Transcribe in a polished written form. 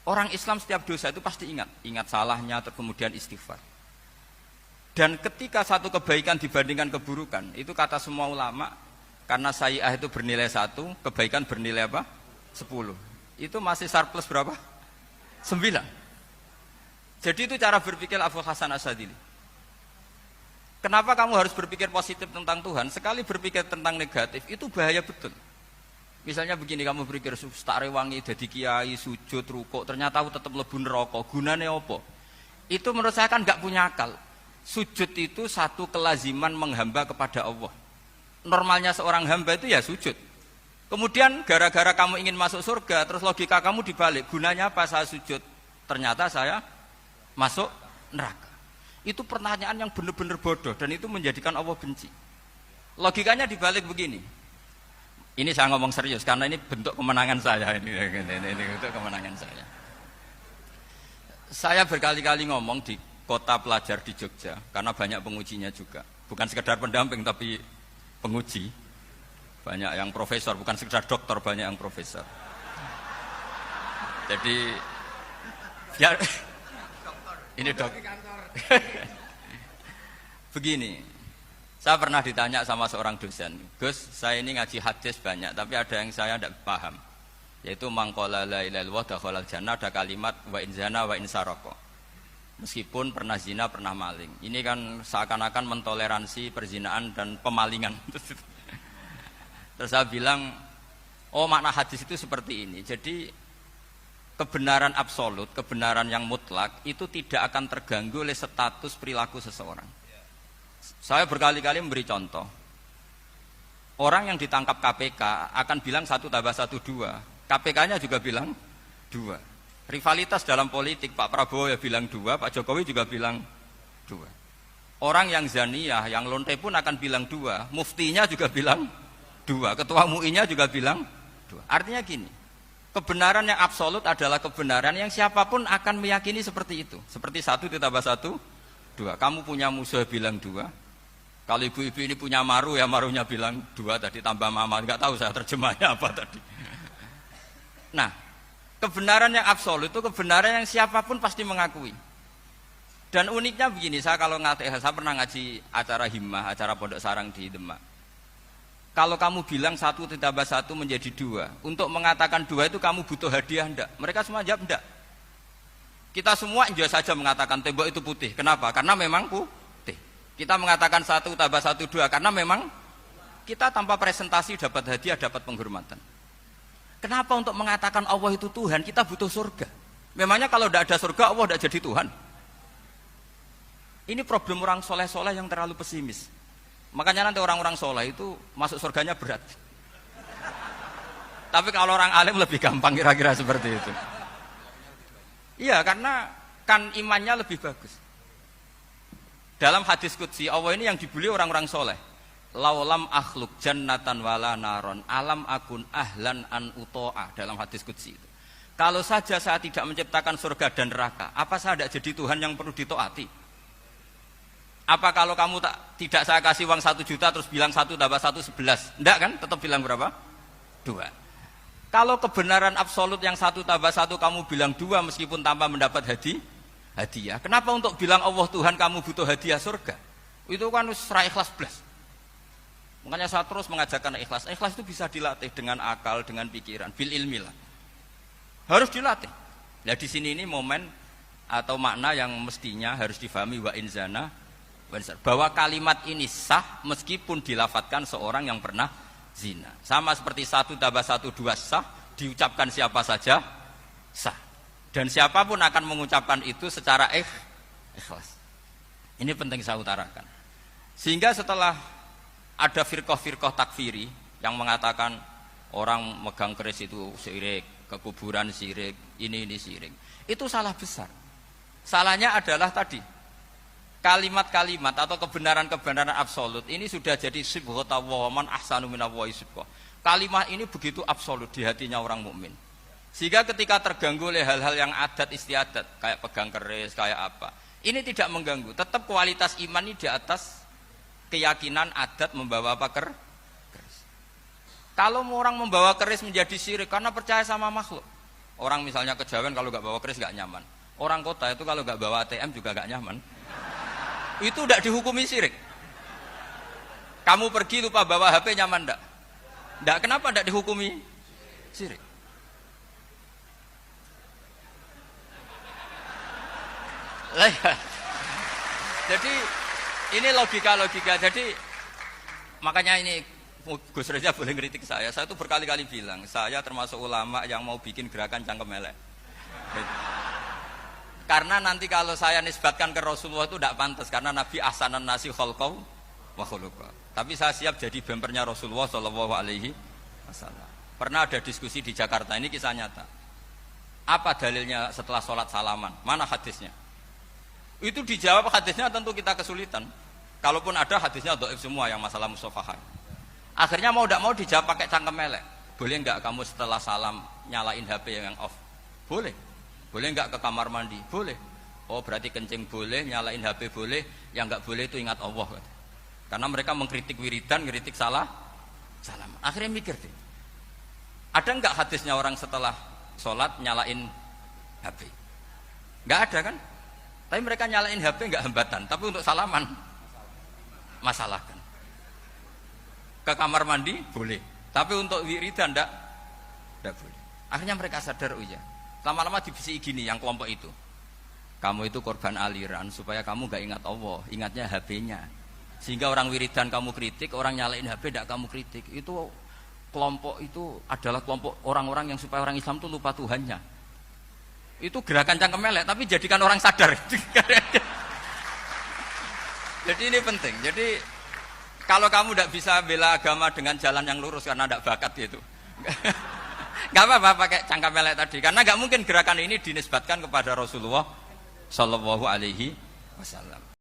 Orang Islam setiap dosa itu pasti ingat salahnya, terus kemudian istighfar. Dan ketika satu kebaikan dibandingkan keburukan, itu kata semua ulama, karena sayyi'ah itu bernilai 1, kebaikan bernilai apa? 10. Itu masih surplus berapa? 9. Jadi itu cara berpikir Abu Hasan Asyadzili. Kenapa kamu harus berpikir positif tentang Tuhan? Sekali berpikir tentang negatif, itu bahaya betul. Misalnya begini, kamu berpikir tak rewangi jadi kiai, sujud, rukuk, ternyata aku tetap mlebu neraka. Gunane apa? Itu menurut saya kan nggak punya akal. Sujud itu satu kelaziman menghamba kepada Allah. Normalnya seorang hamba itu ya sujud. Kemudian gara-gara kamu ingin masuk surga, terus logika kamu dibalik. Gunanya apa saya sujud? Ternyata saya masuk neraka. Itu pertanyaan yang benar-benar bodoh dan itu menjadikan Allah benci. Logikanya dibalik begini. Ini saya ngomong serius karena ini bentuk kemenangan saya. Ini bentuk kemenangan saya. Saya berkali-kali ngomong di kota pelajar di Jogja karena banyak pengujinya juga. Bukan sekedar pendamping tapi penguji. Banyak yang profesor, bukan sekedar dokter, banyak yang profesor. Jadi ya ini dok. Begini, saya pernah ditanya sama seorang dosen, Gus, saya ini ngaji hadis banyak, tapi ada yang saya tidak paham, yaitu mangqala la ilaha illallah dakhalal jannah, ada kalimat wa in zana wa in saraka. Meskipun pernah zina, pernah maling. Ini kan seakan-akan mentoleransi perzinaan dan pemalingan. Terus saya bilang, oh makna hadis itu seperti ini. Jadi kebenaran absolut, kebenaran yang mutlak itu tidak akan terganggu oleh status perilaku seseorang. Saya berkali-kali memberi contoh. Orang yang ditangkap KPK akan bilang 1 tambah 1 2. KPK-nya juga bilang 2. Rivalitas dalam politik, Pak Prabowo ya bilang 2, Pak Jokowi juga bilang 2. Orang yang zaniyah, yang lonte pun akan bilang 2. Muftinya juga bilang 2. Ketua MUI-nya juga bilang 2. Artinya gini, kebenaran yang absolut adalah kebenaran yang siapapun akan meyakini seperti itu. Seperti 1 ditambah 1, 2. Kamu punya musuh bilang 2. Kalau ibu-ibu ini punya maru, ya marunya bilang 2 tadi tambah mama. Enggak tahu saya terjemahnya apa tadi. Nah, kebenaran yang absolut itu kebenaran yang siapapun pasti mengakui. Dan uniknya begini, saya kalau saya pernah ngaji acara himmah, acara pondok sarang di Demak. Kalau kamu bilang 1 ditambah 1 menjadi 2, untuk mengatakan 2 itu kamu butuh hadiah enggak? Mereka semua jawab enggak. Kita semua enjoy saja mengatakan tembok itu putih. Kenapa? Karena memang putih. Kita mengatakan 1 tambah 1 2 karena memang kita tanpa presentasi dapat hadiah, dapat penghormatan. Kenapa untuk mengatakan Allah itu Tuhan kita butuh surga? Memangnya kalau tidak ada surga Allah tidak jadi Tuhan? Ini problem orang soleh-soleh yang terlalu pesimis. Makanya nanti orang-orang soleh itu masuk surganya berat. Tapi kalau orang alim lebih gampang kira-kira seperti itu. Iya, karena kan imannya lebih bagus. Dalam hadis qudsi Allah ini yang dibuli orang-orang soleh. Laulam akhluk jannatan wala naron alam akun ahlan an uto'a. Dalam hadis qudsi itu, kalau saja saya tidak menciptakan surga dan neraka, apa saya tidak jadi Tuhan yang perlu ditaati? Apa kalau kamu tidak saya kasih uang 1 juta terus bilang 1 tambah 1 11? Enggak kan? Tetap bilang berapa? 2. Kalau kebenaran absolut yang 1 tambah 1 kamu bilang 2 meskipun tanpa mendapat hadiah. Kenapa untuk bilang Allah Tuhan kamu butuh hadiah surga? Itu kan serai ikhlas blas. Makanya saya terus mengajarkan ikhlas. Ikhlas itu bisa dilatih dengan akal, dengan pikiran, bil ilmi lah. Harus dilatih. Nah di sini ini momen atau makna yang mestinya harus difahami wa inzana bahwa kalimat ini sah meskipun dilafadzkan seorang yang pernah zina. Sama seperti 1 tambah 1 2 sah, diucapkan siapa saja sah. Dan siapapun akan mengucapkan itu secara ikhlas. Ini penting saya utarakan. Sehingga setelah ada firqah-firqah takfiri yang mengatakan orang megang keris itu syirik, ke kuburan syirik, ini syirik. Itu salah besar. Salahnya adalah tadi kalimat-kalimat atau kebenaran-kebenaran absolut ini sudah jadi sibghata wa man ahsanu minallahi sibghah. Kalimat ini begitu absolut di hatinya orang mukmin. Sehingga ketika terganggu oleh hal-hal yang adat istiadat kayak pegang keris, kayak apa, ini tidak mengganggu. Tetap kualitas iman ini di atas keyakinan adat membawa apa keris. Kalau orang membawa keris menjadi syirik karena percaya sama makhluk, Orang misalnya kejawen kalau nggak bawa kris nggak nyaman. Orang kota itu kalau nggak bawa ATM juga nggak nyaman. Itu tidak dihukumi syirik. Kamu pergi lupa bawa HP nyaman ndak? Ndak, kenapa ndak dihukumi syirik? Jadi ini logika. Jadi makanya ini Gus Reza boleh ngeritik saya. Saya itu berkali-kali bilang, saya termasuk ulama yang mau bikin gerakan cangkem elek. Karena nanti kalau saya nisbatkan ke Rasulullah itu tidak pantas, karena Nabi ahsanan nasi khalqaw wa khuluqa. Tapi saya siap jadi bempernya Rasulullah Shallallahu Alaihi Wasallam. Pernah ada diskusi di Jakarta, ini kisah nyata. Apa dalilnya setelah sholat salaman? Mana hadisnya? Itu dijawab hadisnya tentu kita kesulitan. Kalaupun ada hadisnya dhaif semua yang masalah musafahat. Akhirnya mau tidak mau dijawab pakai cangkem elek. Boleh enggak kamu setelah salam nyalain HP yang off? Boleh. Boleh enggak ke kamar mandi? Boleh. Oh berarti kencing boleh, nyalain HP boleh, yang enggak boleh itu ingat Allah. Karena mereka mengkritik wiridan, ngeritik salam. Akhirnya mikir deh. Ada enggak hadisnya orang setelah sholat nyalain HP? Enggak ada kan? Tapi mereka nyalain HP enggak hambatan, tapi untuk salaman masalah kan. Ke kamar mandi boleh, tapi untuk wiridan enggak boleh. Akhirnya mereka sadar, oh iya. Lama-lama dibisi gini yang kelompok itu. Kamu itu korban aliran supaya kamu enggak ingat Allah, ingatnya HP-nya. Sehingga orang wiridan kamu kritik, orang nyalain HP enggak kamu kritik. Itu kelompok itu adalah kelompok orang-orang yang supaya orang Islam itu lupa Tuhannya. Itu gerakan cangkem elek, tapi jadikan orang sadar. Jadi ini penting. Jadi kalau kamu tidak bisa bela agama dengan jalan yang lurus karena tidak bakat gitu, nggak apa-apa pakai cangkem elek tadi. Karena nggak mungkin gerakan ini dinisbatkan kepada Rasulullah Shallallahu Alaihi Wasallam.